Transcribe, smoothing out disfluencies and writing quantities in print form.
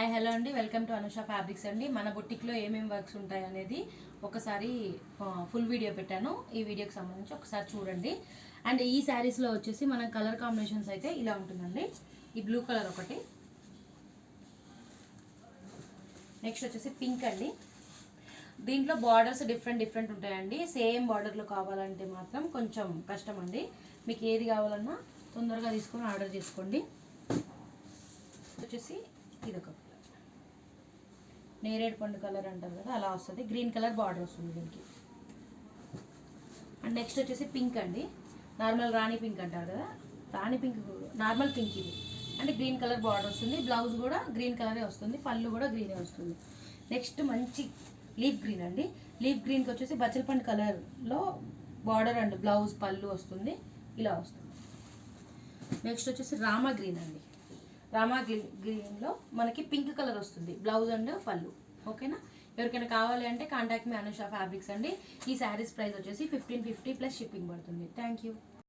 Hi hello అండి, welcome to Anusha fabrics అండి. మన బొటిక్లో ఏమేమి వర్క్స్ ఉంటాయి అనేది ఒకసారి ఫుల్ వీడియో పెట్టాను. ఈ వీడియోకి సంబంధించి ఒకసారి చూడండి. అండ్ ఈ శారీస్లో వచ్చేసి మన కలర్ కాంబినేషన్స్ అయితే ఇలా ఉంటుందండి. ఈ బ్లూ కలర్ ఒకటి, నెక్స్ట్ వచ్చేసి పింక్ అండి. దీంట్లో బార్డర్స్ డిఫరెంట్ ఉంటాయండి. సేమ్ బార్డర్లో కావాలంటే మాత్రం కొంచెం కష్టం అండి. మీకు ఏది కావాలన్నా తొందరగా తీసుకొని ఆర్డర్ చేసుకోండి. వచ్చేసి ఇదొక నేరేడు పండు కలర్ అంటారు కదా, అలా వస్తుంది. గ్రీన్ కలర్ బార్డర్ వస్తుంది దీనికి. అండ్ నెక్స్ట్ వచ్చేసి పింక్ అండి. నార్మల్ రాణి పింక్ అంటారు కదా, రాణి పింక్ నార్మల్ పింక్ ఇది. అంటే గ్రీన్ కలర్ బార్డర్ వస్తుంది. బ్లౌజ్ కూడా గ్రీన్ కలరే వస్తుంది, పళ్ళు కూడా గ్రీనే వస్తుంది. నెక్స్ట్ మంచి లీఫ్ గ్రీన్ అండి. లీఫ్ గ్రీన్కి వచ్చేసి బచ్చలపండు కలర్లో బార్డర్ అండ్ బ్లౌజ్ పళ్ళు వస్తుంది, ఇలా వస్తుంది. నెక్స్ట్ వచ్చేసి రామా గ్రీన్ అండి. రామా గ్రీన్లో మనకి పింక్ కలర్ వస్తుంది, బ్లౌజ్ అండ్ పళ్ళు. ఓకేనా? ఎవరికైనా కావాలి అంటే కాంటాక్ట్ మీ అనుష ఫ్యాబ్రిక్స్ అండి. ఈ శారీస్ ప్రైస్ వచ్చేసి 1550 ప్లస్ షిప్పింగ్ పడుతుంది. Thank you.